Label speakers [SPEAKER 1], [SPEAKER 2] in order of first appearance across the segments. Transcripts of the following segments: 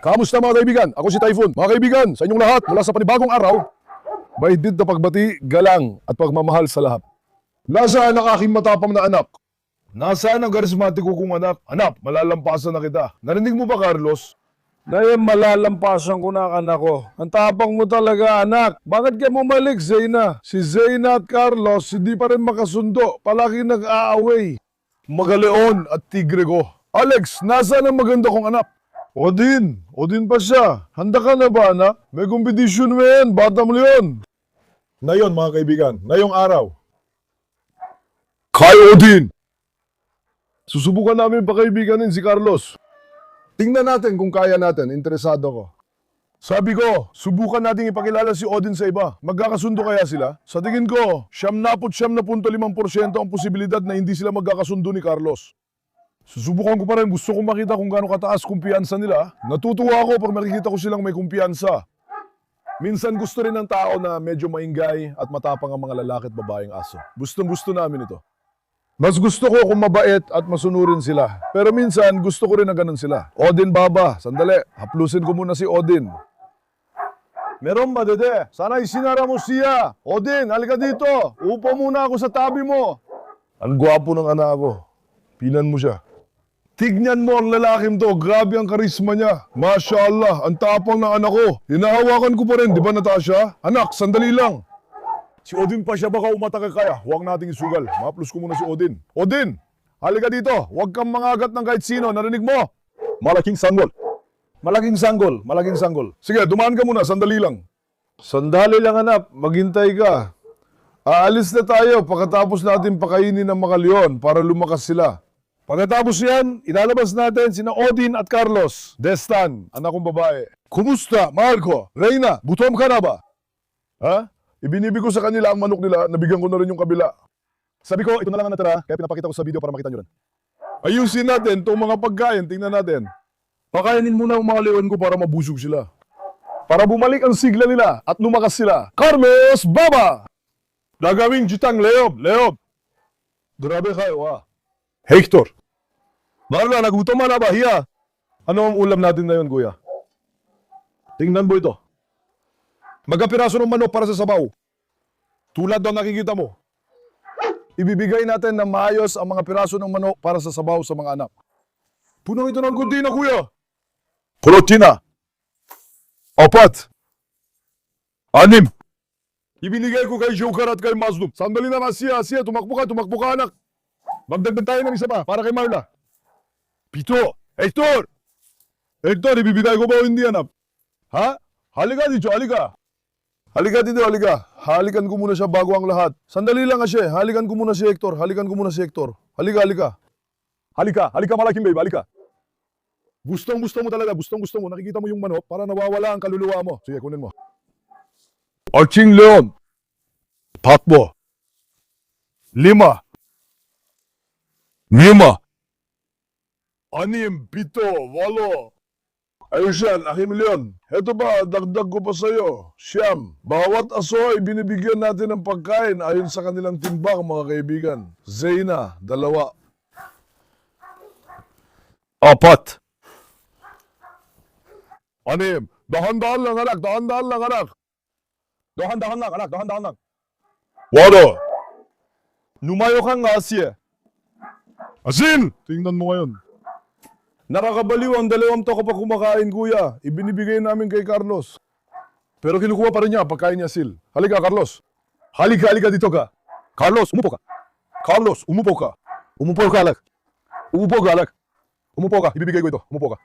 [SPEAKER 1] Kamusta mga kaibigan? Ako si Typhoon. Mga kaibigan, sa inyong lahat, mula sa panibagong araw, mahigpit na pagbati, galang at pagmamahal sa lahat. Nasaan ang aking matapang na anak? Nasaan ang karismatiko kong anak? Anak, malalampasan na kita. Narinig mo ba, Carlos? Dahil malalampasan ko na ang anak ko. Ang tapang mo talaga, anak. Bakit kayo bumalik, Zeyna? Si Zeyna at Carlos, hindi pa rin makasundo. Palagi nag-aaway. Magaleon at tigre ko. Alex, nasaan ang maganda kong anak? Odin pa siya. Handa ka na ba, anak? May competition mo yan, bata mo yun. Na yun, mga kaibigan, na yung araw. Kay Odin! Susubukan namin pa kaibiganin si Carlos. Tingnan natin kung kaya natin, interesado ko. Sabi ko, subukan natin ipakilala si Odin sa iba. Magkakasundo kaya sila? Sa tingin ko, 99.5% ang posibilidad na hindi sila magkakasundo ni Carlos. Susubukan ko pa rin, gusto kong makita kung gaano kataas kumpiyansa nila. Natutuwa ako pag makikita ko silang may kumpiyansa. Minsan gusto rin ng tao na medyo maingay at matapang ang mga lalaki at babaeng aso. Gustong-gusto namin ito. Mas gusto ko kung mabait at masunurin sila. Pero minsan gusto ko rin na ganun sila. Odin Baba, sandali, haplusin ko muna si Odin. Meron ba, dede? Sana isinara mo siya. Odin, halika dito. Upo muna ako sa tabi mo. Ang gwapo ng anak ko. Pinan mo siya. Tignan mo ang lalaking to, grabe ang karisma niya. Masya Allah, ang tapang ng anak ko. Hinahawakan ko pa rin, di ba Natasha? Anak, sandali lang. Si Odin pa siya baka umatake kaya. Huwag nating isugal. Maplus ko muna si Odin. Odin, halika dito. Huwag kang mangagat ng kahit sino. Narinig mo? Malaking sanggol. Malaking sanggol. Malaking sanggol. Sige, dumaan ka muna. Sandali lang. Sandali lang anak. Maghintay ka. Aalis na tayo pagkatapos natin pakainin ng mga leon para lumakas sila. Pagkatapos yan, ilalabas natin sina Odin at Carlos. Destan, anak kong babae. Kumusta, mahal ko? Reyna, gutom ka na ba? Ha? Ibinibig ko sa kanila ang manok nila, nabigyan ko na rin yung kabila. Sabi ko, ito na lang ang natira, kaya pinapakita ko sa video para makita nyo rin. Ayusin natin itong mga pagkain, tingnan natin. Pakainin muna ang mga leon ko para mabusog sila. Para bumalik ang sigla nila at lumakas sila. Carlos Baba! Gagawing jutang Leob. Grabe kayo, ha? Hector! Marla, nagutom na ba? Hiya! Ano ang ulam natin ngayon, kuya? Tingnan mo ito. Magkapiraso ng manok para sa sabaw. Tulad ng nakikita mo. Ibibigay natin na maayos ang mga piraso ng manok para sa sabaw sa mga anak. Punong ito ng kuntina, kuya. Protina. 4. 6. Ibinigay ko kay Joker at kay Mazlum. Sandali na nga siya, tumakbo ka anak. Magdagdag tayo ng isa pa para kay Marla. 7. Hector, ibibigay ko ba o hindi anak? Ha? Halika dito, halika. Halika dito, halika. Halikan ko muna siya bago ang lahat. Sandali lang siya. Halikan ko muna si Hector. Halika. Halika malaking babe, halika. Gustong-gusto mo talaga, gustong-gusto mo. Nakikita mo yung manok para nawawala ang kaluluwa mo. Sige, kunin mo. Arching Leon. 4. 5. 6. 6, 7, 8. Ayos yan, Aking Leon. Heto ba, dagdag ko pa sa'yo. Siyam. Bawat aso ay binibigyan natin ng pagkain ayon sa kanilang timbang, mga kaibigan. Zeyna, 2. 4. 6. Dahan-dahan lang, anak. Dahan-dahan lang. 8. Lumayo kang Asia. Asil! Tingnan mo ngayon. Nakakabaliw ang 2 to kapag kumakain, kuya. Ibinibigay namin kay Carlos. Pero kinukuha pa rin niya pagkain niya, Sil. Halika, Carlos. Halika dito ka. Carlos, umupo ka. Umupo ka, alak. Umupo ka. Ibibigay ko ito. Umupo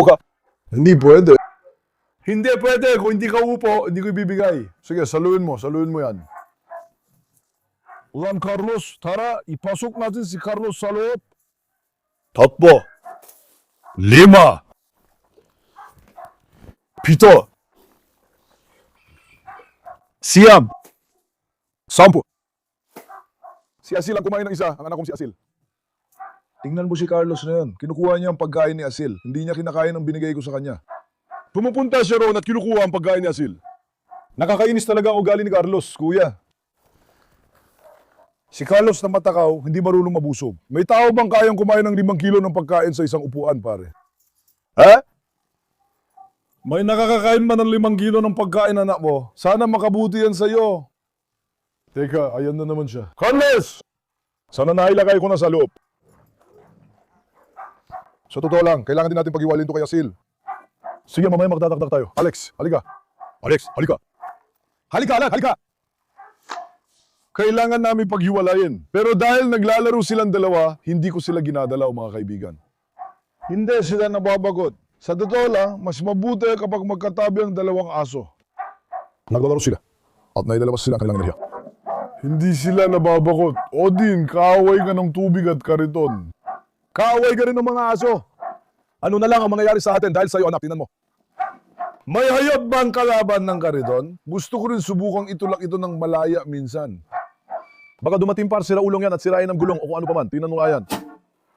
[SPEAKER 1] ka. Hindi pwede. Hindi pwede. Kung hindi ka umupo, hindi ko ibibigay. Sige, saluin mo yan. Ulan Carlos, tara, ipasok natin si Carlos sa loob. 4. 5. 7. 9. 10. Si Asil ang kumain ng isa, ang anak kong si Asil. Tingnan mo si Carlos na yun. Kinukuha niya ang pagkain ni Asil. Hindi niya kinakain ang binigay ko sa kanya. Pumupunta siya roon at kinukuha ang pagkain ni Asil. Nakakainis talaga ang ugali ni Carlos, kuya. Si Carlos na matakaw, hindi marunong mabusog. May tao bang kayang kumain ng 5 kilo ng pagkain sa isang upuan, pare? Ha? May nakakakain man ng 5 kilo ng pagkain, anak mo. Sana makabuti yan sa'yo. Teka, ayan na naman siya. Carlos! Sana nailagay ko na sa loob. Sa totoo lang, kailangan din natin pag-iwalin to kay Asil. Sige, mamaya magdadagdag tayo. Alex, halika. Alex, halika. Halika, anak, halika! Kailangan namin paghiwalayin. Pero dahil naglalaro silang dalawa, hindi ko sila ginadalaw, mga kaibigan. Hindi sila nababagot. Sa totoo lang, mas mabuti kapag magkatabi ang dalawang aso. Naglalaro sila. At naidalawas sila ang kanilang enerhiya. Hindi sila nababagot. Odin, kaaway ka ng tubig at kariton. Kaaway ka rin ng mga aso. Ano na lang ang mangyayari sa atin dahil sa'yo, anak, tingnan mo. May hayop ba ang kalaban ng kariton? Gusto ko rin subukang itulak ito ng malaya minsan. Baka dumating par sila ulong yan at sirain ng gulong o kung ano pa man. Tingnan mo nga yan.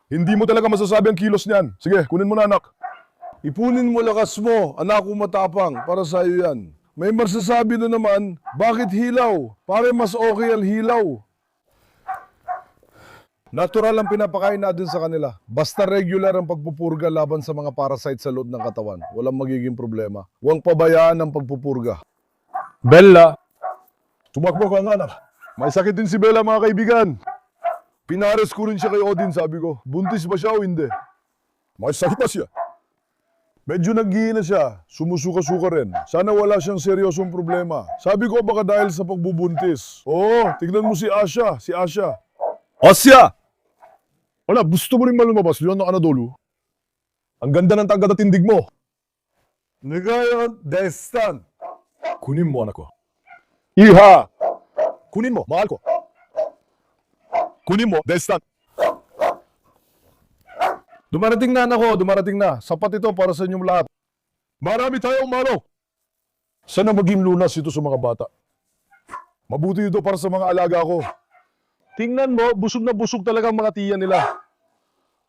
[SPEAKER 1] Hindi mo talaga masasabi ang kilos niyan. Sige, kunin mo na, anak. Ipunin mo lakas mo, anak ko matapang, para sa'yo yan. May masasabi na naman, bakit hilaw? Pare mas okay ang hilaw. Natural ang pinapakain natin sa kanila. Basta regular ang pagpupurga laban sa mga parasite sa loob ng katawan. Walang magiging problema. Huwag pabayaan ang pagpupurga. Bella! Tumakbo ka nga, anak. May sakit din si Bella, mga kaibigan. Pinares ko rin siya kay Odin, sabi ko. Buntis ba siya o hindi? May sakit na siya. Medyo naghihina siya. Sumusuka-suka rin. Sana wala siyang seryosong problema. Sabi ko baka dahil sa pagbubuntis. Oo, tignan mo si Asya. Si Asya. Asya! Wala, gusto mo rin malumabas yun ng Anadolu? Ang ganda ng tagadatindig mo. Ngayon, Destan. Kunin mo, anak ko. Iha! Kunin mo, mahal ko. Kunin mo, Destan. Dumarating na, anak ko, dumarating na. Sapat ito para sa inyong lahat. Marami tayong malo. Sana maging lunas ito sa mga bata. Mabuti ito para sa mga alaga ko. Tingnan mo, busog na busog talaga ang mga tiyan nila.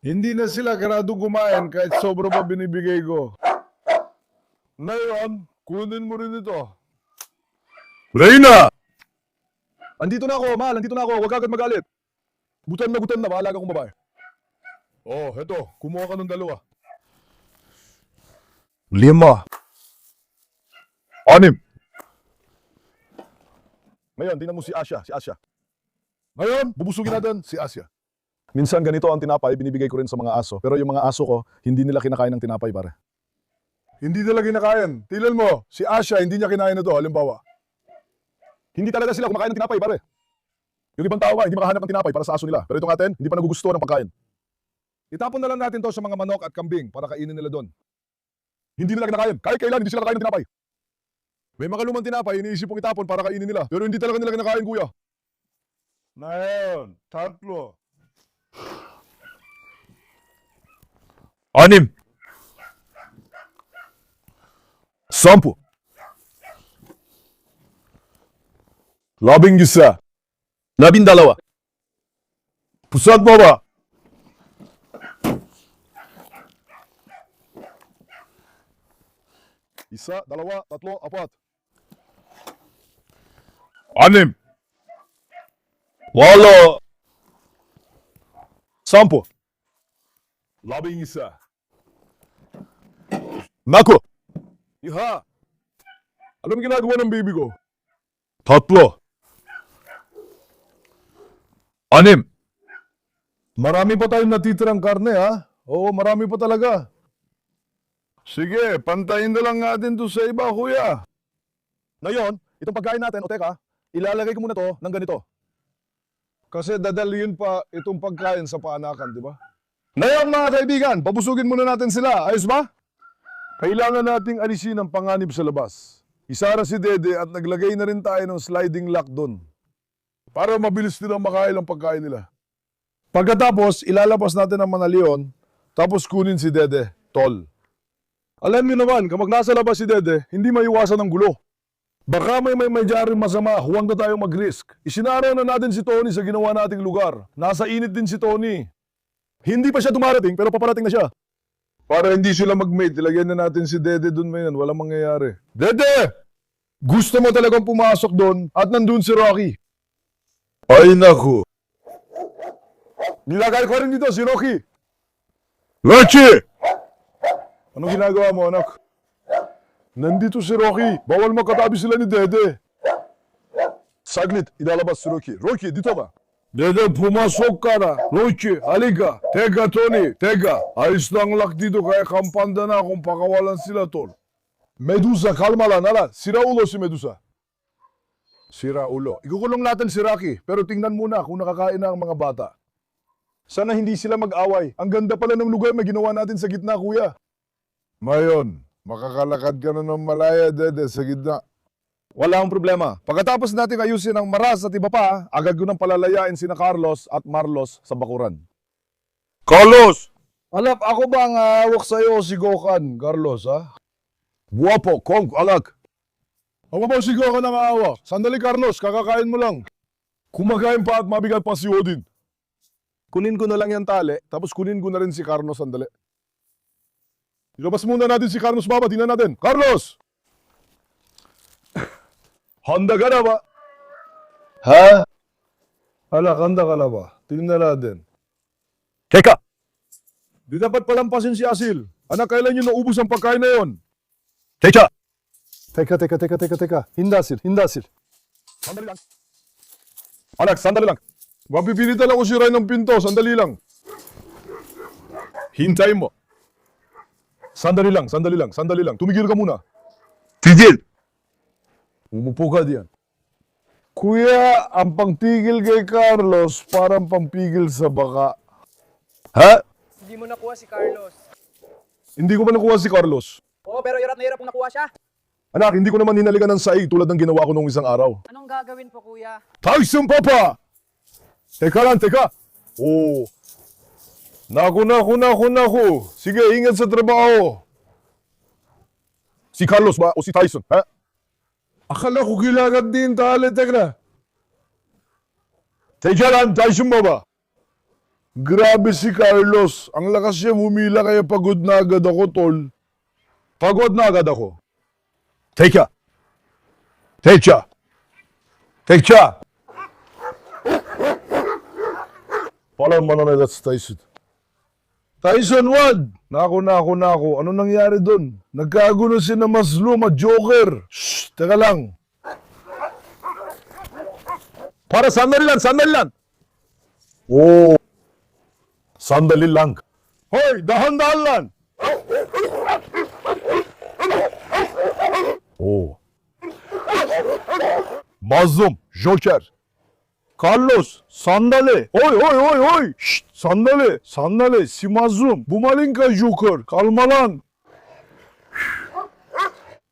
[SPEAKER 1] Hindi na sila karadong kumain kahit sobra pa binibigay ko. Ngayon, kunin mo rin ito. Reyna! Andito na ako, mahal. Andito na ako. Huwag ka agad magalit. Gutom na. Maalaga kong babae. Oh, eto. Kumuha ka ng 2. 5. 6. Ngayon, tingnan mo si Asya. Ngayon, bubusugin natin si Asya. Minsan ganito ang tinapay, binibigay ko rin sa mga aso. Pero yung mga aso ko, hindi nila kinakain ng tinapay, pare. Hindi nila kinakain. Tingnan mo, si Asya, hindi niya kinain ito, halimbawa. Hindi talaga sila kumakain ng tinapay, pare. Yung ibang tao hindi makahanap ng tinapay para sa aso nila. Pero itong atin, hindi pa nagugustuhan ng pagkain. Itapon na lang natin to sa mga manok at kambing para kainin nila doon. Hindi nila kinakain. Kahit kailan, hindi sila kakain ng tinapay. May mga lumang tinapay, iniisip kong itapon para kainin nila. Pero hindi talaga nila kinakain, kuya. Ngayon, 3. 6. 10. 11. 12. Pusat mo ba? 1, 2, 3, 4. 6. 10. 8. 10. 11. Naku! Iha! Alam ginagawa ng baby ko? 3. 6. Marami pa tayong natitirang karne, ha? Oo, marami pa talaga. Sige, pantayin na lang natin to sa iba, kuya. Ngayon, itong pagkain natin, o teka, ilalagay ko muna to ng ganito. Kasi dadalhin pa itong pagkain sa paanakan, di ba? Ngayon, mga kaibigan, pabusugin muna natin sila. Ayos ba? Kailangan nating alisin ang panganib sa labas. Isara si Dede at naglagay na rin tayo ng sliding lock doon. Para mabilis nilang makain ang pagkain nila. Pagkatapos, ilalabas natin ang manalion, tapos kunin si Dede, tol. Alam niyo naman, kapag nasa labas si Dede, hindi maiwasan ang gulo. Baka may dyaring masama, huwag na tayong mag-risk. Isinaraw na natin si Tony sa ginawa nating lugar. Nasa init din si Tony. Hindi pa siya dumarating, pero paparating na siya. Para hindi sila mag-mate, ilagyan na natin si Dede doon ngayon, walang mangyayari. Dede! Gusto mo talagang pumasok doon at nandun si Rocky. Ay naku. Nilagay ko rin dito si Rocky. Rocky! Anong ginagawa mo, anak? Nandito si Rocky. Bawal magkatabi sila ni Dede. Saglit, ilalabas si Rocky. Rocky, dito ka. Dede, pumasok ka na. Rocky, halika. Teka, Tony, teka. Ayos lang lak dito kaya kampanda na akong pakawalan sila, tol. Medusa, kalma lang, hala. Sira ulo si Medusa. Sira ulo. Ikukulong natin si Rocky, pero tingnan muna kung nakakain na ang mga bata. Sana hindi sila mag-away. Ang ganda pala ng lugar na ginawa natin sa gitna, kuya. Mayon, makakalakad ka na ng malaya, Dede, sa gitna. Wala akong problema. Pagkatapos natin ayusin ang maras at iba pa, agad ko nang palalayain sina Carlos at Marlos sa bakuran. Carlos! Alak, ako ba ang hawak sa'yo o si Gokan, Carlos, ha? Guwapo, Kong, alak. Ako ba si Gokan ang hawak? Sandali, Carlos, kakakain mo lang. Kumakain pa at mabigat pa si Odin. Kunin ko na lang yan tali, tapos kunin ko na rin si Carlos sandali. Ilabas muna natin si Carlos, baba, tingnan natin. Carlos! Handa ka na ba? Ha? Alak, handa ka na ba? Tingnan natin. Teka! Di dapat palampasin si Asil. Anak, kailan nyo naubos ang pagkain na yon? Teka! Teka. Hindasil. Sandali lang. Anak, sandali lang. Mapipilitan ako si Ray ng pinto. Sandali lang. Hintayin mo. Sandali lang. Tumigil ka muna. Tigil! Umupo ka diyan. Kuya, ang pangtigil kay Carlos parang pampigil sa baka. Ha?
[SPEAKER 2] Hindi mo nakuha si Carlos.
[SPEAKER 1] Hindi ko pa nakuha si Carlos.
[SPEAKER 2] Oo, pero hirap na hirap kung nakuha siya.
[SPEAKER 1] Anak, hindi ko naman hinalikan ng saig tulad ng ginawa ko nung isang araw.
[SPEAKER 2] Anong gagawin po, kuya?
[SPEAKER 1] Tyson, papa! Teka. Oo. Naku. Sige, ingat sa trabaho. Si Carlos ba o si Tyson, ha? Akala ko kailangan din tali, teka. Teka lang, Tyson ba ba? Grabe si Carlos. Ang lakas niya humila kaya pagod na agad ako, tol. Pagod na agad ako. Teka. Paano mananalat sa Tyson? Tyson, wag! Naku. Ano nangyari doon? Nagkagulo si na Maslum at Joker. Shh, teka lang. Para sandali lang. Oh. Sandali lang. Hoy, dahan-dahan lang. Oh. Mazlum, Joker. Carlos, sandali. Hoy. Şşt, sandali. Si Mazlum, bumaling ka, Joker. Kalma lang.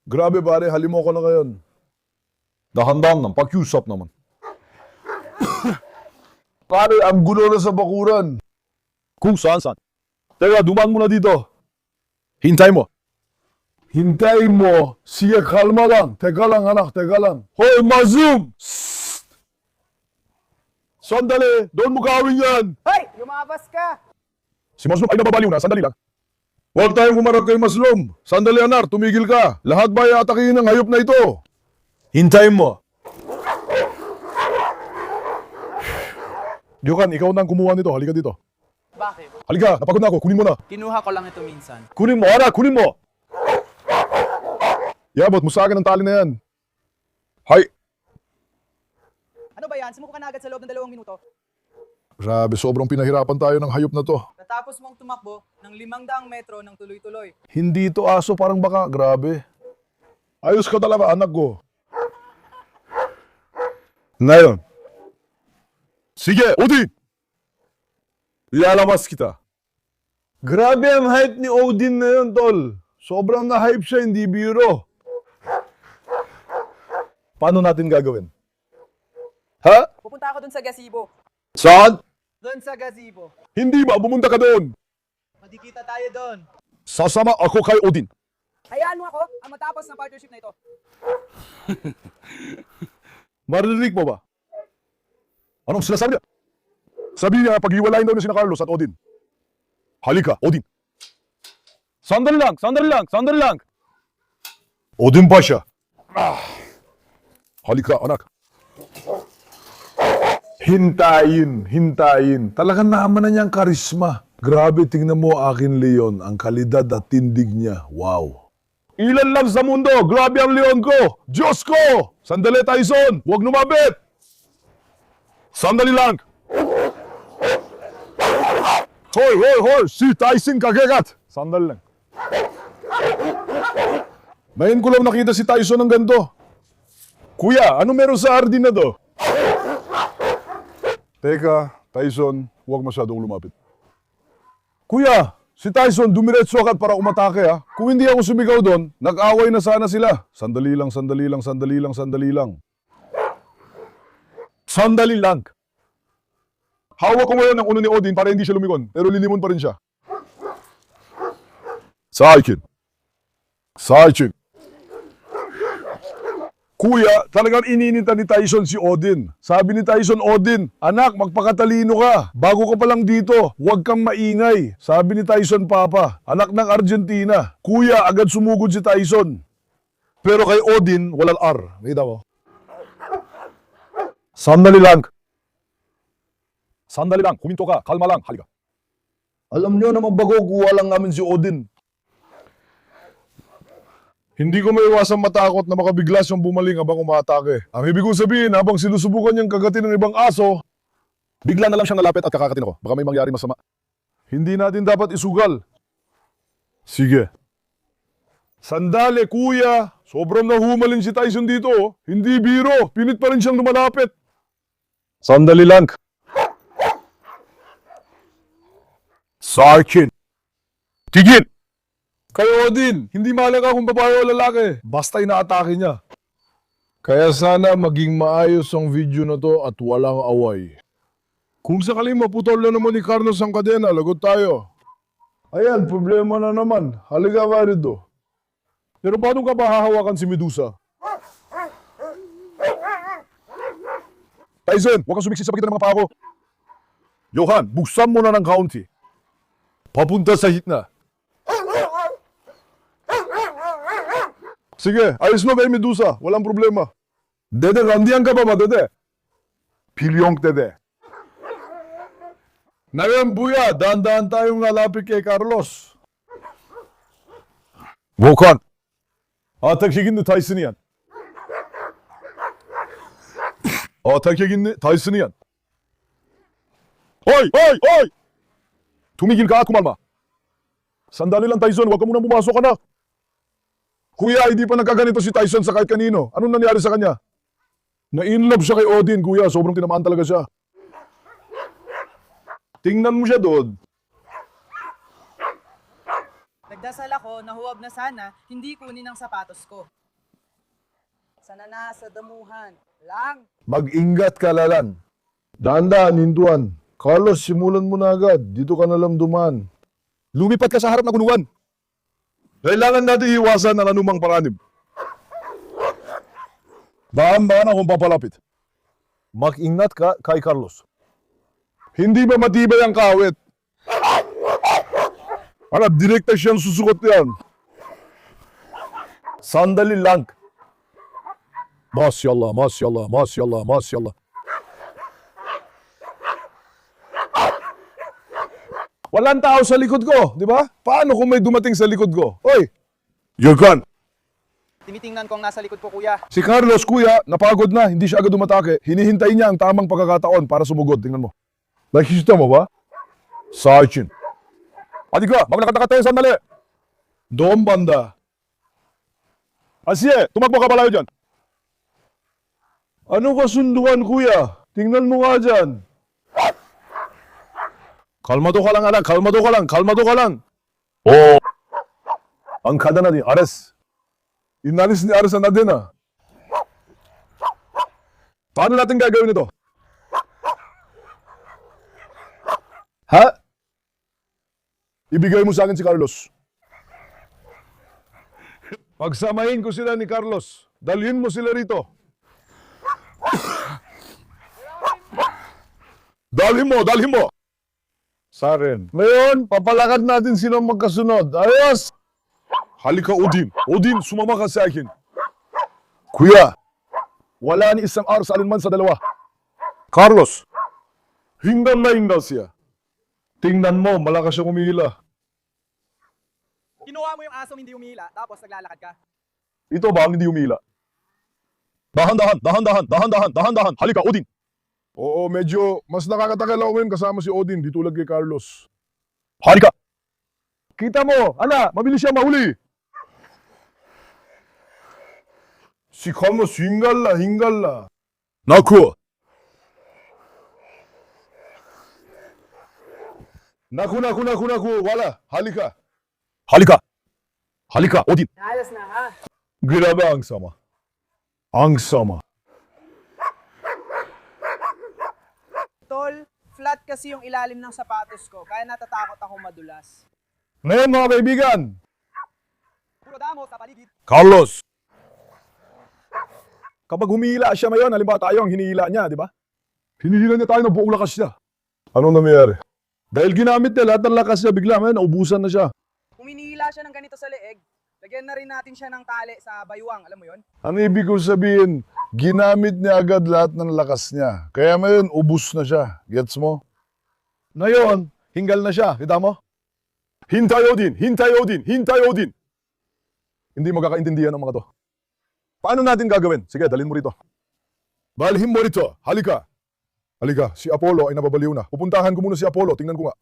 [SPEAKER 1] Grabe pare, halimo ko na ngayon. Dahan-dahan lang, pakiusap naman. Pare, ang gulo na sa bakuran. Kung saan? Teka, dumaan mo na dito. Hintayin mo. Sige, kalma lang. Teka lang, anak. Hoy, Mazlum! Sandali! Doon mo gawin yan!
[SPEAKER 2] Hoy! Lumabas ka!
[SPEAKER 1] Si Maslum ay nababaliw na. Sandali lang. Huwag tayong kumarap kay Maslum. Sandali, anak. Tumigil ka. Lahat ba ay atakihin ng hayop na ito? Hintayin mo. Jokan, ikaw na ang kumuha nito. Halika dito.
[SPEAKER 2] Bakit?
[SPEAKER 1] Halika, napagod na ako. Kunin mo na.
[SPEAKER 2] Kinuha ko lang ito minsan.
[SPEAKER 1] Kunin mo, anak. Kunin mo. Yabot mo sa akin ang tali na yan. Hay.
[SPEAKER 2] Ano ba yan? Sumuko ka na agad sa loob ng 2 minuto.
[SPEAKER 1] Grabe, sobrang pinahirapan tayo ng hayop na to.
[SPEAKER 2] Natapos mong tumakbo ng 500 metro ng tuloy-tuloy.
[SPEAKER 1] Hindi ito aso, parang baka. Grabe. Ayos ka talaga, anak ko. Ngayon. Sige, Odin! Ilalabas kita. Grabe ang hype ni Odin na yun, tol. Sobrang na-hype siya, hindi biro. Paano natin gagawin? Ha?
[SPEAKER 2] Pupunta ako dun sa gazebo.
[SPEAKER 1] Saan?
[SPEAKER 2] Dun sa gazebo.
[SPEAKER 1] Hindi ba? Pumunta ka doon.
[SPEAKER 2] Magkikita tayo dun.
[SPEAKER 1] Sasama ako kay Odin.
[SPEAKER 2] Hayaan mo ako ang matapos ng partnership na ito.
[SPEAKER 1] Marinig mo ba? Anong sinasabi niya? Sabi niya, paghiwalayin daw niya sina Carlos at Odin. Halika, Odin. Sandali lang. Odin pa siya. Halika, anak. Hintayin. Talagang naman na niyang karisma. Grabe, tingnan mo akin, Leon. Ang kalidad at tindig niya. Wow. Ilan lang sa mundo, grabe ang leon ko! Diyos ko! Sandali, Tyson! Huwag lumapit! Sandali lang! Hoy! Si Tyson kagegat! Sandali lang. Ngayon ko lang nakita si Tyson ng ganito. Kuya, ano meron sa hardin na to? Teka, Tyson, huwag masyadong lumapit. Kuya, si Tyson dumiretso agad para umatake ha. Kung hindi ako sumigaw doon, nag-away na sana sila. Sandali lang. Sandali lang. Hawak ko ngayon ang uno ni Odin para hindi siya lumingon, pero lilimon pa rin siya. Sakin. Kuya, talagang ininita ni Tyson si Odin. Sabi ni Tyson, Odin, anak, magpakatalino ka. Bago ka pa lang dito, huwag kang maingay. Sabi ni Tyson, Papa, anak ng Argentina. Kuya, agad sumugod si Tyson. Pero kay Odin, walang R. Nakita mo? Sandali lang, huminto ka, kalma lang, halika. Alam nyo naman bago, kuha lang namin si Odin. Hindi ko maiwasang matakot na makabigla siyang bumaling habang umatake. Ang ibig kong sabihin, habang sinusubukan niyang kagatin ng ibang aso, bigla na lang siyang nalapit at kakakatin ako. Baka may mangyari masama. Hindi natin dapat isugal. Sige. Sandali, kuya. Sobrang nahumalin si Tyson dito. Oh. Hindi biro. Pinit pa rin siyang lumalapit. Sandali lang. Sarkin. Tigil! Kay Odin, hindi mahalaga kung babae o lalaki. Basta inaatake niya. Kaya sana maging maayos ang video na to at walang away. Kung sakaling maputol na naman ni Carlos ang kadena, lagot tayo. Ayan, problema na naman. Halika ka rito. Pero paano ka hahawakan si Medusa? Tyson, huwag kang sumiksi sa pagitan ng mga paa ko. Johan, buksan mo na ng kaunti. Papunta sa hitna. Sige, ayos mo kay Medusa. Walang problema. Dede, randiyan ka ba, Dede? Pilyong, Dede. Ngayon, Buya, dahan-dahan tayong nalapit kay Carlos. Volkan. Takigin ni Tyson yan. Takigin ni Tyson yan. Hoy! Tumigil ka at kumalma. Sandali lang, Tyson. Huwag ka munang pumasok, anak. Kuya, hindi pa nagkaganito si Tyson sa kahit kanino. Anong nangyari sa kanya? Na-inlove siya kay Odin, kuya. Sobrang tinamaan talaga siya. Tingnan mo siya doon.
[SPEAKER 2] Nagdasal ako na huwag na sana hindi kunin ang sapatos ko. Sana na sa damuhan lang.
[SPEAKER 1] Mag-ingat ka, Lalan. Dahan-dahan, hinduan. Carlos, simulan mo na agad. Dito ka na lang duman. Lumipat ka sa harap ng unuan. Kailangan natin iwasan ang anumang panganib. Dahan-dahan akong papalapit. Mag-ingat ka kay Carlos. Hindi ba matibay ang kawit? Ano, direkta siyang susukot yan. Sandali lang. Masyallah. Walang tao sa likod ko, di ba? Paano kung may dumating sa likod ko? Oy! You're gone!
[SPEAKER 2] Tinitingnan ko ang nasa likod ko, kuya.
[SPEAKER 1] Si Carlos, kuya, napagod na, hindi siya agad umatake. Hinihintay niya ang tamang pagkakataon para sumugod. Tingnan mo. Nakikita mo ba? Sergeant. Adi ka, maglakad-lakad tayo sandali. Doon banda. Asye, tumakbo ka palayo dyan. Ano kasunduan, kuya? Tingnan mo nga dyan. Kalmado ka lang, anak. Kalmado ka lang. Oo. Ang kada na ni Ares. Inalis ni Ares na din, ah. Paano natin gagawin ito? Ha? Ibigay mo sa akin si Carlos. Pagsamahin ko sila ni Carlos. Dalhin mo sila rito. Dalhin mo. Saren. Ngayon, papalakad natin silang magkasunod. Ayos! Halika, Odin. Odin, sumama ka sa akin. Kuya, wala ni isang araw sa alinman sa dalawa. Carlos, hinggan na hinggan siya. Tingnan mo, malakas siya kumihila.
[SPEAKER 2] Kinuha mo yung asom hindi umila, tapos naglalakad ka.
[SPEAKER 1] Ito ba ang hindi umila? Dahan-dahan, dahan-dahan, dahan-dahan, dahan-dahan. Halika, Odin. Oo, medyo mas nakakatagal ako ngayon kasama si Odin, di tulad kay Carlos. Halika. Kita mo, ana, mabilis siya mahuli. Si Carlos, hingala, hingala. Naku. Naku, wala. Halika. Halika. Halika, Odin.
[SPEAKER 2] Ayos na ha.
[SPEAKER 1] Grabe ang sama. Ang sama.
[SPEAKER 2] Tol, flat kasi yung ilalim ng sapatos ko, kaya natatakot ako madulas.
[SPEAKER 1] Ngayon mga kaibigan,
[SPEAKER 2] Puro damo sa paligid.
[SPEAKER 1] Carlos. Kapag humihila siya ngayon, halimbawa tayo ang hinihila niya, di ba? Hinihila niya tayo ng buong lakas niya. Anong nangyayari? Dahil ginamit niya lahat ng lakas niya, bigla ngayon, naubusan na siya.
[SPEAKER 2] Kung hinihila siya ng ganito sa leeg, lagyan na rin natin siya ng tali sa bayuang, alam mo yon?
[SPEAKER 1] Ang ibig ko sabihin, ginamit niya agad lahat ng lakas niya. Kaya ngayon, ubus na siya. Gets mo? Ngayon, hinggal na siya. Kita mo? Hintay Odin! Hintay Odin! Hintay Odin! Hindi magkakaintindihan ang mga to. Paano natin gagawin? Sige, dalhin mo rito. Balhin mo rito. Halika. Halika, si Apollo ay nababaliw na. Pupuntahan ko muna si Apollo. Tingnan ko nga.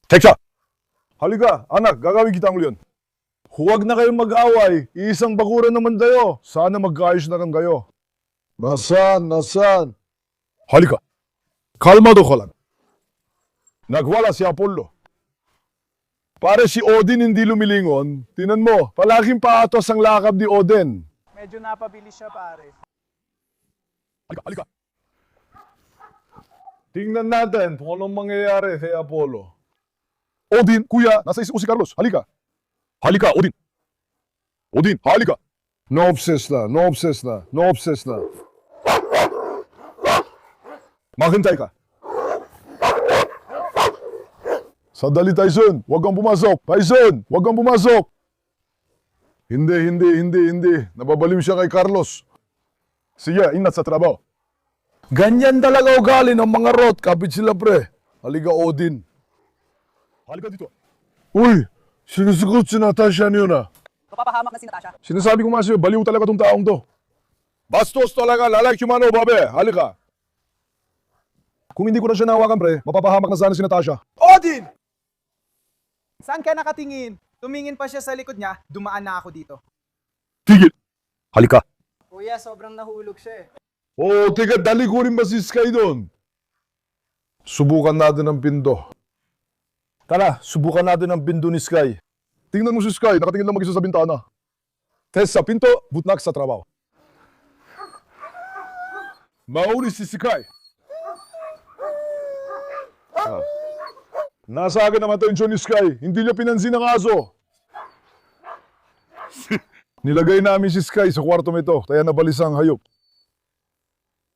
[SPEAKER 1] Teksha! Halika, anak, gagawin kita ang leon. Huwag na kayong mag-away. Isang bakuran naman tayo. Sana magkaayos na lang kayo. Nasan? Halika. Kalmado ka lang. Nagwala si Apollo. Pare si Odin hindi lumilingon. Tinan mo, palaging paatos ang lakab ni Odin.
[SPEAKER 2] Medyo napabilis siya pare.
[SPEAKER 1] Halika. Tingnan natin kung anong mangyayari kay Apollo. Odin, kuya, nasa isip ko si Carlos. Halika. Halika, Odin. Odin, halika. No obses na. Maghintay ka. Sadali, Tyson. Huwag kang pumasok. Tyson, huwag kang pumasok. Hindi. Nababaliw siya kay Carlos. Sige, ingat sa trabaho. Ganyan talaga ugali ng mga rot. Kapit sila, pre. Halika, Odin. Halika dito. Uy, sinusugot si Natasha niyo na.
[SPEAKER 2] Papahamak na si Natasha.
[SPEAKER 1] Sinasabi ko nga sa'yo, baliw talaga tong taong to. Bastos talaga, lalaki humano, babe. Halika. Kung hindi ko na siya nahawakan, pre, mapapahamak na sana si Natasha.
[SPEAKER 2] Odin! Saan ka nakatingin? Tumingin pa siya sa likod niya, dumaan na ako dito.
[SPEAKER 1] Tigil. Halika.
[SPEAKER 2] Kuya, sobrang nahulog siya eh.
[SPEAKER 1] Oo, teka, dali ko rin ba si Sky doon? Subukan natin ang pinto. Tara, subukan natin ang pinto ni Sky. Tingnan mo si Sky, nakatingin lang mag-isa sa bintana. Test sa pinto, butnak sa trabaho. Mauni si Sky. Nasa akin naman atensyon ni Sky, hindi niya pinansin ang aso. Nilagay namin si Sky sa kwarto nito, kaya nabalisa ang hayop.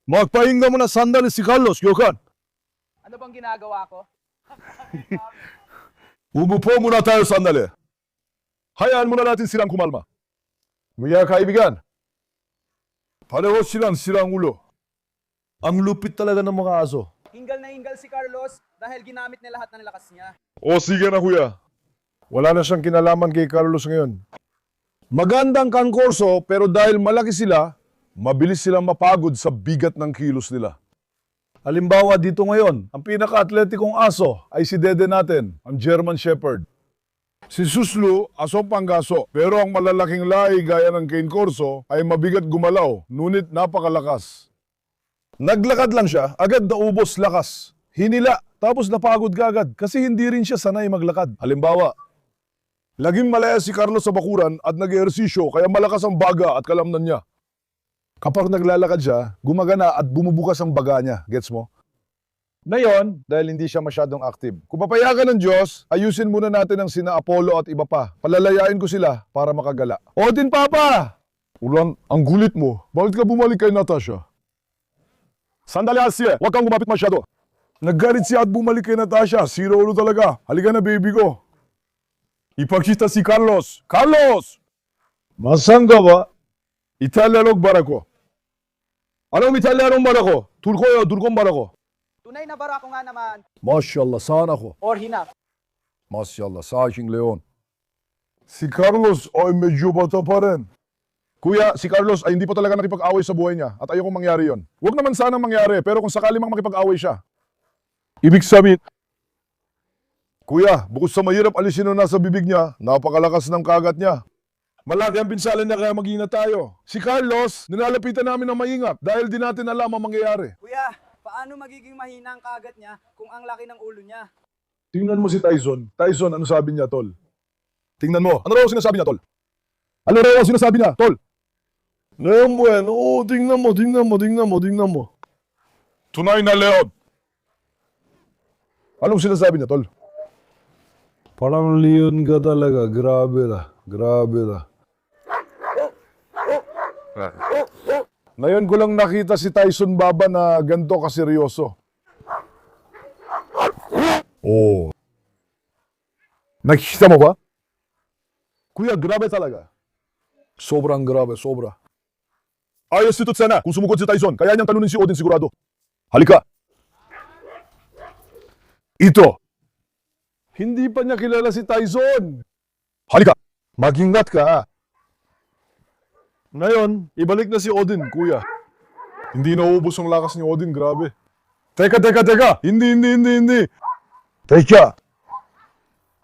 [SPEAKER 1] Magpahinga mo na sandali si Carlos, Yokan.
[SPEAKER 2] Ano bang ginagawa ko?
[SPEAKER 1] Umupo muna tayo sandali. Hayaan muna natin silang kumalma. Mga kaibigan, pareho silang sirang ulo. Ang lupit talaga ng mga aso.
[SPEAKER 2] Hingal na hingal si Carlos dahil ginamit niya lahat ng lakas niya.
[SPEAKER 1] O sige na kuya. Wala na siyang kinalaman kay Carlos ngayon. Magandang kangkorso pero dahil malaki sila, mabilis silang mapagod sa bigat ng kilos nila. Halimbawa dito ngayon, ang pinaka-atletikong aso ay si Dede natin, ang German Shepherd. Si Suslu, aso panggaso, pero ang malalaking lahi gaya ng Cane Corso ay mabigat gumalaw, ngunit napakalakas. Naglakad lang siya, agad naubos lakas. Hinila, tapos napagod ka agad kasi hindi rin siya sanay maglakad. Halimbawa, laging malaya si Carlos sa bakuran at nag-ehersisyo kaya malakas ang baga at kalamnan niya. Kapag naglalakad siya, gumagana at bumubukas ang baga niya. Gets mo? Ngayon, dahil hindi siya masyadong active. Kung papayagan ng Diyos, ayusin muna natin ang sina Apollo at iba pa. Palalayain ko sila para makagala. Odin, Papa! Ulan, ang gulit mo. Bakit ka bumalik kay Natasha? Sandali, Asye. Huwag kang gumapit masyado. Naggalit siya at bumalik kay Natasha. Siro ulo talaga. Halika na, baby ko. Ipagkita si Carlos. Carlos! Masan ka ba? İtalyanok barako. Anong İtalyanong barako? Turko'ya, Turkon barako.
[SPEAKER 2] Tunay na barako nga naman.
[SPEAKER 1] Maşallah, sağan ako.
[SPEAKER 2] Or hinap.
[SPEAKER 1] Maşallah, sağ King Leon. Si Carlos ay medyo bata pa rin. Kuya, si Carlos ay hindi pa talaga nakipag-away sa buhay niya at ayokong mangyari yon. Huwag naman sanang mangyari, pero kung sakali mang makipag-away siya. Ibig sabihin, Kuya, bukod sa mahirap alisin na nasa bibig niya, napakalakas ng kagat niya. Malaki ang pinsala niya kaya mag-ingat tayo. Si Carlos, nilalapitan namin ng maingat dahil di natin alam ang mangyayari.
[SPEAKER 2] Kuya, paano magiging mahina ang kagat niya kung ang laki ng ulo niya?
[SPEAKER 1] Tingnan mo si Tyson. Tyson, ano sabi niya, tol? Tingnan mo. Ano raw sinasabi niya, tol? Ano raw sinasabi niya, tol? Leon Bueno, oo, tingnan mo. Tunay na Leon. Anong sinasabi niya, tol? Parang Leon ka talaga. Grabe na. Ngayon ko lang nakita si Tyson Baba na ganito kaseryoso. Oh. Nakikita mo ba? Kuya, grabe talaga. Sobrang grabe, sobra. Ayos si Tutsena kung sumugod si Tyson. Kaya niyang talunin si Odin sigurado. Halika. Ito. Hindi pa niya kilala si Tyson. Halika. Mag-ingat ka. Ngayon, ibalik na si Odin, kuya. Hindi naubos ang lakas ni Odin, grabe. Teka. Hindi.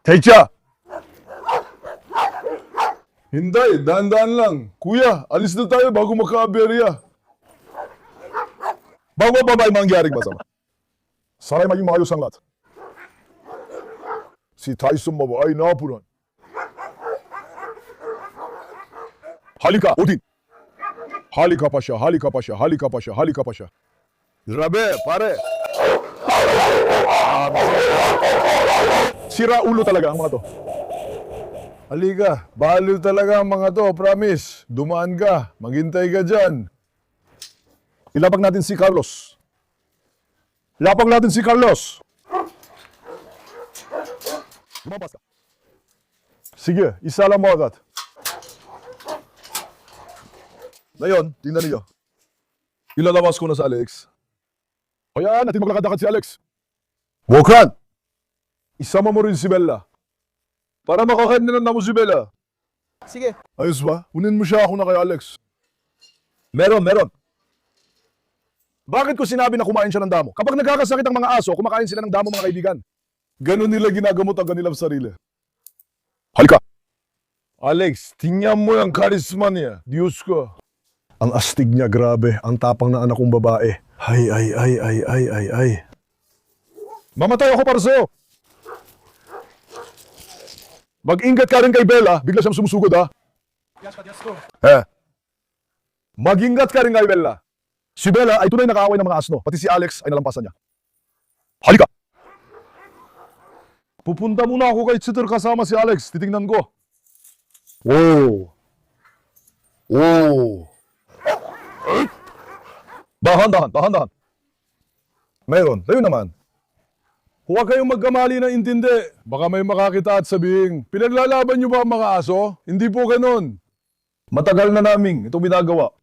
[SPEAKER 1] Teka. Hinday, dahan-dahan lang. Kuya, alis na tayo bago magka-aberya. Bago pa ba yung mangyaring masama? Sana'y maging maayos ang lahat. Si Tyson Baba ay napunan. Halika, Odin. Halika pa siya. Grabe, pare. Sira ulo talaga ang mga to. Halika, baliw talaga ang mga to, promise. Dumaan ka, maghintay ka dyan. Ilapag natin si Carlos. Lumabas ka. Sige, isa lang mo agad. Ngayon, tingnan niyo. Ilalabas ko na si Alex. Kaya natin maglakad-lakad si Alex. Wokan! Isama mo rin si Bella. Para makakain na mo si Bella.
[SPEAKER 2] Sige.
[SPEAKER 1] Ayos ba? Kunin mo siya ako na kay Alex. Meron. Bakit ko sinabi na kumain siya ng damo? Kapag nagkakasakit ang mga aso, kumakain sila ng damo mga kaibigan. Ganon nila ginagamot ang kanilang sarili. Halika! Alex, tingnan mo yung karisma niya. Diyos ko. Ang astig niya, grabe. Ang tapang na anak kong babae. Ay. Mamatay ako para sa'yo. Mag-ingat ka rin kay Bella. Bigla siyang sumusugod, ha?
[SPEAKER 2] Diyos ko.
[SPEAKER 1] Mag-ingat ka rin kay Bella. Si Bella ay tunay nakaaway ng mga asno. Pati si Alex ay nalampasan niya. Halika! Pupunta muna ako kay Chiter kasama si Alex. Titingnan ko. Wow! Dahan-dahan. Mayroon. Tayo naman. Huwag kayong magkamali ng intindi. Baka may makakita at sabihin, pinaglalaban niyo ba ang mga aso? Hindi po ganun. Matagal na namin itong ginagawa.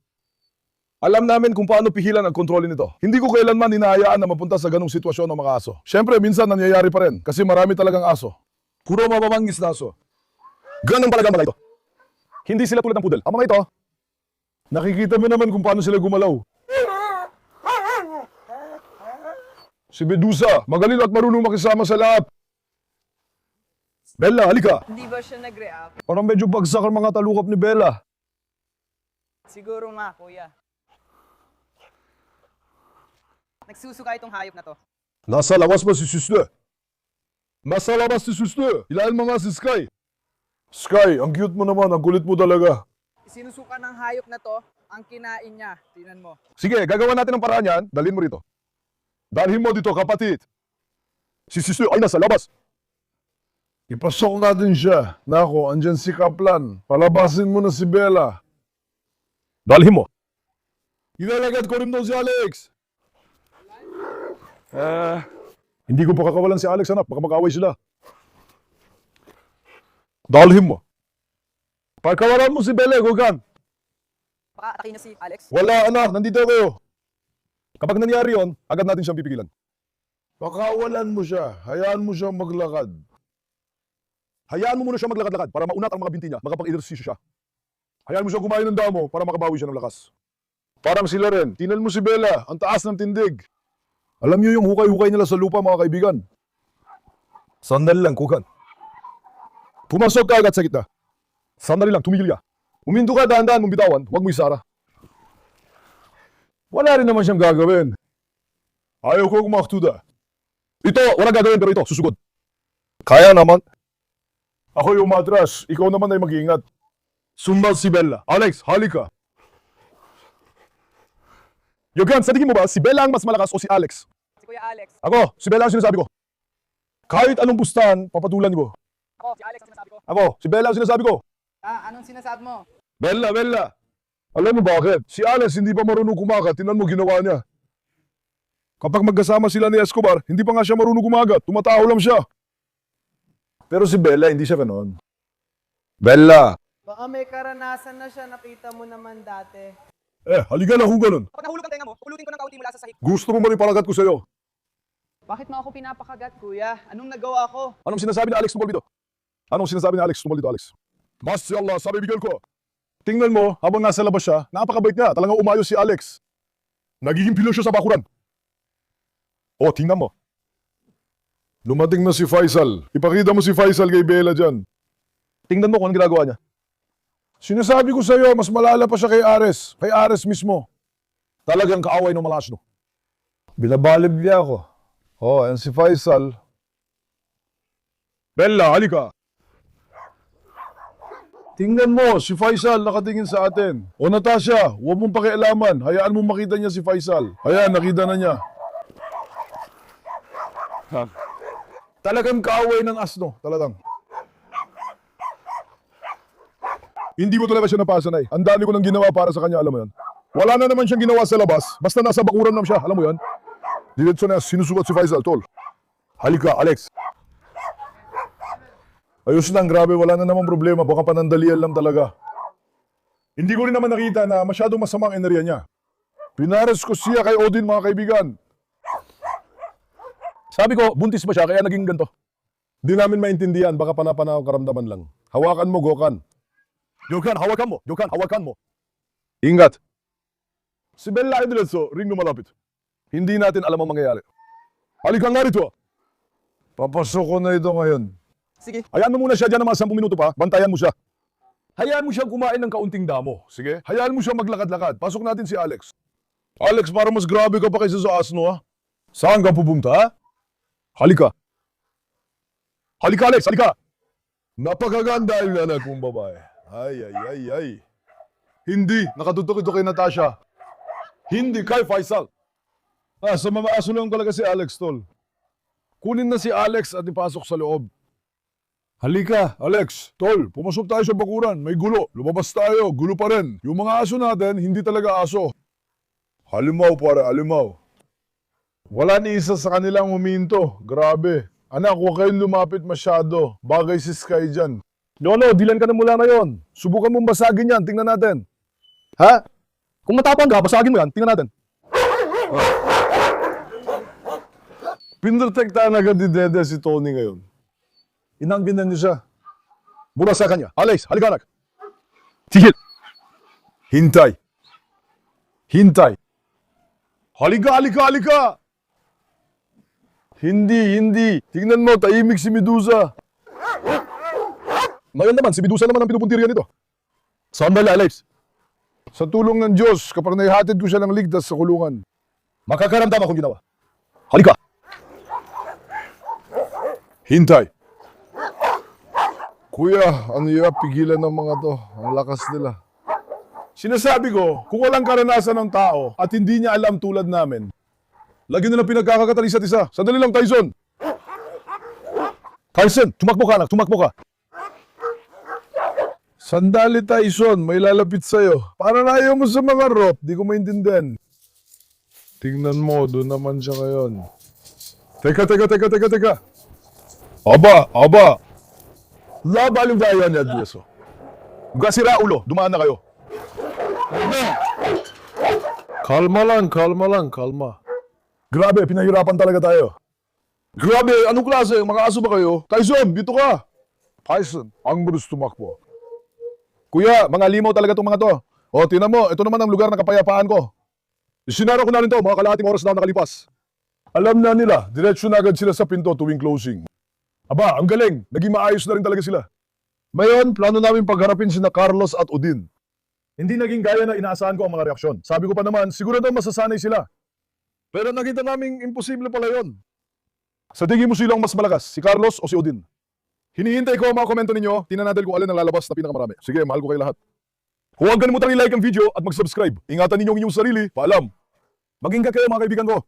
[SPEAKER 1] Alam namin kung paano pihilan ang kontrolin nito. Hindi ko kailanman hinahayaan na mapunta sa ganung sitwasyon ng mga aso. Siyempre, minsan nangyayari pa rin kasi marami talagang aso. Puro mababangis na aso. Ganun talaga mga ito. Hindi sila tulad ng pudel. Ang mga ito, nakikita mo naman kung paano sila gumalaw. Si Medusa, magaling at marunong makisama sa lahat. Bella, halika.
[SPEAKER 2] Hindi ba siya nag-react?
[SPEAKER 1] Parang medyo bagsak ang mga talukap ni Bella.
[SPEAKER 2] Siguro nga, kuya. Nagsusuka itong hayop na to.
[SPEAKER 1] Nasa labas ba si Sister? Ilahin mo nga si Sky. Sky, ang cute mo naman, ang kulit mo talaga.
[SPEAKER 2] Sinusuka ng hayop na to, ang kinain niya. Tingnan mo.
[SPEAKER 1] Sige, gagawa natin ang paraan yan. Dalhin mo rito. Dalhin mo dito, kapatid. Si Sister ay nasa labas. Ipasok natin siya. Nako, andyan si Kaplan. Palabasin mo na si Bella. Dalhin mo. Ilalagad ko rin daw si Alex. Hindi ko pa kakawalan si Alex, anak. Baka mag-away sila. Dalhin mo. Pagkawalan mo si Bella, Gogan.
[SPEAKER 2] Baka atake niya si Alex.
[SPEAKER 1] Wala, anak. Nandito ako. Kapag nangyari yon, agad natin siyang pipigilan. Pakawalan mo siya. Hayaan mo siyang maglakad. Hayaan mo muna siya maglakad-lakad para maunat ang mga binti niya, makapag-ehersisyo siya. Hayaan mo siya kumain ng damo para makabawi siya ng lakas. Parang sila rin. Tingnan mo si Bella, ang taas ng tindig. Alam niyo yung hukay-hukay nila sa lupa, mga kaibigan. Sandali lang, Kukan. Pumasok ka agad sa gitna. Sandali lang, tumigil ka. Uminto ka, dahan-dahan mong bitawan, huwag mo isara. Wala rin naman siyang gagawin. Ayaw ko kumaktuda. Ito, wala gagawin pero ito, susugod. Kaya naman. Ako yung matras, ikaw naman ay mag-iingat. Sumbal si Bella. Alex, halika. Yogan, sa tingin mo ba, si Bella ang mas malakas o si Alex?
[SPEAKER 2] Si Kuya Alex.
[SPEAKER 1] Ako, si Bella ang sinasabi ko. Kahit anong bustahan, papatulan ko.
[SPEAKER 2] Ako, si Alex ang sinasabi ko.
[SPEAKER 1] Ako, si Bella ang sinasabi ko.
[SPEAKER 2] Anong sinasabi mo?
[SPEAKER 1] Bella. Alam mo bakit? Si Alex hindi pa marunong kumagat, tingnan mo ginawa niya. Kapag magkasama sila ni Escobar, hindi pa nga siya marunong kumagat, tumataho lang siya. Pero si Bella, hindi siya ganon. Bella!
[SPEAKER 2] Baka may karanasan na siya, nakita mo naman dati.
[SPEAKER 1] Halika na kung ganon.
[SPEAKER 2] Kapag nahulog ang tenga mo, pupulutin ko ng kaunti mula sa sahig.
[SPEAKER 1] Gusto mo manipalagat ko sa'yo.
[SPEAKER 2] Bakit mo ako pinapakagat, kuya? Anong nagawa ko?
[SPEAKER 1] Anong sinasabi ni Alex tungkol dito? Anong sinasabi ni Alex tungkol dito, Alex? Masyaallah, sabi bigyan ko. Tingnan mo, habang nasa labas siya, napakabait niya. Talagang umayos si Alex. Nagiging pilo siya sa bakuran. Tingnan mo. Lumating na si Faisal. Ipakita mo si Faisal kay Bella dyan. Tingnan mo kung anong ginagawa niya. Sinasabi ko sa'yo, mas malala pa siya kay Ares. Kay Ares mismo. Talagang kaaway ng malakas, no? Binabalib niya ako. Ayan si Faisal. Bella, halika. Tingnan mo, si Faisal nakatingin sa atin. Natasha, huwag mong pakialaman. Hayaan mong makita niya si Faisal. Ayan, nakita na niya. Talagang kaaway ng asno, talagang. Hindi ko talaga siya napasanay. Ang dami ko nang ginawa para sa kanya, alam mo yan. Wala na naman siyang ginawa sa labas, basta nasa bakuran naman siya, alam mo yan. Diretso na sinusukat si Faisal, tol. Halika, Alex. Ayos lang, grabe, wala na namang problema, baka panandalian lang talaga. Hindi ko rin naman nakita na masyadong masamang enerya niya. Pinares ko siya kay Odin, mga kaibigan. Sabi ko, buntis ba siya kaya naging ganito? Di namin maintindihan, baka panapanaw karamdaman lang. Hawakan mo, Gokan. Gokan, hawakan mo. Gokan, hawakan mo. Ingat. Si Bella ay diretso, ring lumalapit. Hindi natin alam ang mangyayari. Halika nga rito. Papasok ko na ito ngayon.
[SPEAKER 2] Sige.
[SPEAKER 1] Hayaan mo muna siya dyan ng mga 10 minuto pa, bantayan mo siya. Hayaan mo siyang kumain ng kaunting damo. Sige? Hayaan mo siyang maglakad-lakad. Pasok natin si Alex. Alex, para mas grabe ka pa kaysa sa asno, ha? Saan ka pupunta, ha? Halika. Halika, Alex, halika. Napakaganda yung anak kong babae. Ay. Hindi, nakatutok ito kay Natasha. Hindi kay Faisal. Sa mga aso lang talaga si Alex, tol. Kunin na si Alex at ipasok sa loob. Halika, Alex. Tol, pumasok tayo sa bakuran. May gulo. Lumabas tayo. Gulo pa rin. Yung mga aso natin, hindi talaga aso. Halimaw, pare, halimaw. Wala ni isa sa kanilang huminto. Grabe. Anak, huwag kayong lumapit masyado. Bagay si Sky dyan. Lolo, dilan ka na mula ngayon. Subukan mong basagin yan. Tingnan natin. Ha? Kung matapang ka, basagin mo yan. Tingnan natin. Pinrotektahan agad ni Dede si Tony ngayon. Inangginan niyo siya. Mula sa kanya. Alex, halika anak. Tigil. Hintay. Halika. Hindi. Tingnan mo, tahimik si Medusa. Ngayon naman, si Medusa naman ang pinupuntirya nito. Sandali, Alex. Sa tulong ng Diyos, kapag naihatid ko siya ng ligtas sa kulungan, makakaramdam akong ginawa. Halika. Hintay. Kuya, ano yung pigilan ng mga to? Ang lakas nila. Sinasabi ko, kung walang karanasan ng tao at hindi niya alam tulad namin, lagi nilang pinagkakagatal isa't isa. Sandali lang, Tyson. Carlson, tumakbo ka anak, tumakbo ka. Sandali, Tyson, may lalapit sa'yo. Para na ayaw mo sa mga rope, di ko maintindihan. Tingnan mo, doon naman siya ngayon. Teka. Aba. Labaling bayan niya, Diyaso. Gasira ulo, dumaan na kayo. Kalma lang. Grabe, pinahirapan talaga tayo. Grabe, anong klase? Mga aso ba kayo? Tyson, dito ka. Tyson, ang bilis tumakbo. Kuya, mga limaw talaga itong mga to. O, tinan mo, ito naman ang lugar ng kapayapaan ko. Isinara ko na rin to, mga kalahating oras na nakalipas. Alam na nila, diretsyo na agad sila sa pinto tuwing closing. Aba, ang galing, naging maayos na rin talaga sila. Ngayon, plano namin pagharapin sina Carlos at Odin. Hindi naging gaya na inaasahan ko ang mga reaksyon. Sabi ko pa naman, siguro daw masasanay sila. Pero nakita naming imposible pala yon. Sa tingin mo silang mas malakas, si Carlos o si Odin? Hinihintay ko ang mga komento ninyo, tingnan natin kung alin ang lalabas na pinakamarami. Sige, mahal ko kayo lahat. Huwag kalimutang i-like ang video at mag-subscribe. Ingatan ninyo ang inyong sarili. Paalam. Maging kayo mga kaibigan ko.